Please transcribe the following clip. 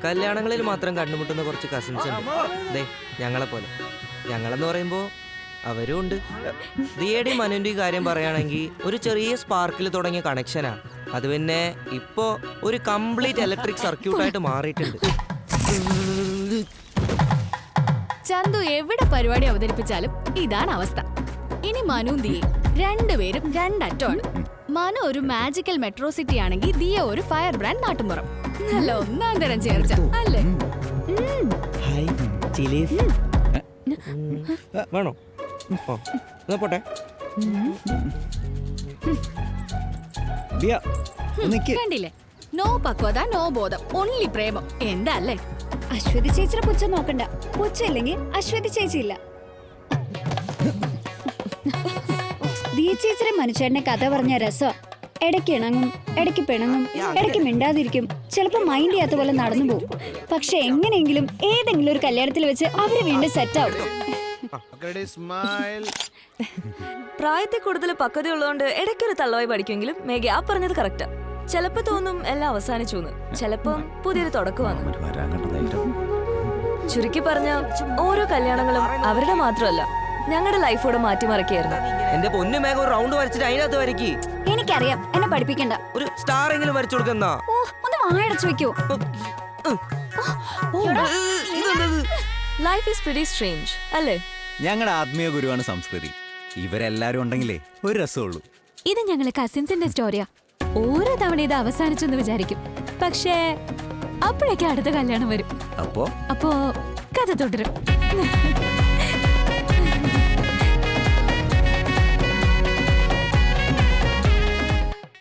കല്യാണങ്ങളിൽ മാത്രം കണ്ടുമുട്ടുന്ന കുറച്ച് കസിൻസ് ഉണ്ട്. ദേ ഞങ്ങളെ പോലെ. ഞങ്ങളെന്ന് പറയുമ്പോൾ അവരും ഉണ്ട്. ദിയയുടെയും മനുവിൻ്റെയും കാര്യം പറയുകയാണെങ്കിൽ ഒരു ചെറിയ സ്പാർക്കിൽ തുടങ്ങിയ കണക്ഷനാ. അത് പിന്നെ ഇപ്പോ ഒരു കംപ്ലീറ്റ് ഇലക്ട്രിക് സർക്യൂട്ടായിട്ട് മാറിയിട്ടുണ്ട്. ചന്തു എവിടെ പരിപാടി അവതരിപ്പിച്ചാലും ഇതാണ് അവസ്ഥ. ഇനി മനു ദിയ രണ്ടുപേരും രണ്ടറ്റമാണ്. മനു ഒരു മാജിക്കൽ മെട്രോ സിറ്റി ആണെങ്കിൽ ദിയ ഒരു ഫയർ ബ്രാൻഡ് നാട്ടുമ്പുറം. നല്ല ഒന്നാം തരം ചേർച്ച അല്ലേ? വേണോ? പോട്ടെ. കണ്ടില്ലേ, നോ പക്വത നോ ബോധം, ഓൺലി പ്രേമം. എന്താ അല്ലേ? അശ്വതി ചേച്ചിയുടെ പുച്ഛം നോക്കണ്ട. പുച്ഛം ഇല്ലെങ്കിൽ അശ്വതി ചേച്ചിയില്ല. ദിയ ചേച്ചിയുടെ മനുഷ്യന്റെ കഥ പറഞ്ഞ രസം. ഇടയ്ക്ക് ഇണങ്ങും, ഇടയ്ക്ക് പിണങ്ങും, ഇടയ്ക്ക് മിണ്ടാതിരിക്കും, ചിലപ്പോ മൈൻഡ് ചെയ്യാത്ത പോലെ നടന്നു പോകും. പക്ഷെ എങ്ങനെയെങ്കിലും ഏതെങ്കിലും ഒരു കല്യാണത്തിൽ വെച്ച് അവര് വീണ്ടും സെറ്റ് ആവും. പ്രായത്തിൽ കൂടുതൽ പക്വത ഉള്ളതുകൊണ്ട് ഇടയ്ക്കൊരു തള്ളവായി പഠിക്കുമെങ്കിലും മേഘ ആ പറഞ്ഞത് കറക്റ്റാ. ചിലപ്പോ തോന്നും എല്ലാം അവസാനിച്ചു, ചിലപ്പോ പുതിയൊരു തുടക്കമാണ്. ചുരുക്കി പറഞ്ഞ ഓരോ കല്യാണങ്ങളും അവരുടെ മാത്രമല്ല, ഞങ്ങളുടെ ലൈഫോടെ മാറ്റിമറിക്കായിരുന്നു. എന്റെ പൊന്നു മേഘ ഒരു റൗണ്ട് വരച്ചിട്ട് അതിനകത്ത് വരയ്ക്ക്. എനിക്കറിയാം, എന്നെ പഠിപ്പിക്കണ്ട. ഒരു സ്റ്റാർ എങ്കിലും വരച്ചു കൊടുക്കുന്ന. ഓ, ഒന്ന് വായടച്ചു വെക്കോ. ലൈഫ് ഈസ് പ്രിറ്റി സ്ട്രേഞ്ച് അല്ലേ? ഞങ്ങളുടെ ആത്മീയ ഗുരുവാണ് സംസ്കൃതി. ഇവരെല്ലാരും ഉണ്ടെങ്കിലേ ഒരു രസമുള്ളൂ. ഇത് ഞങ്ങളെ കസിൻസിന്റെ സ്റ്റോറിയാ. ഓരോ തവണ ഇത് അവസാനിച്ചെന്ന് വിചാരിക്കും, പക്ഷേ അപ്പോഴേക്കും അടുത്ത കല്യാണം വരും. അപ്പോ കഥ തുടരും.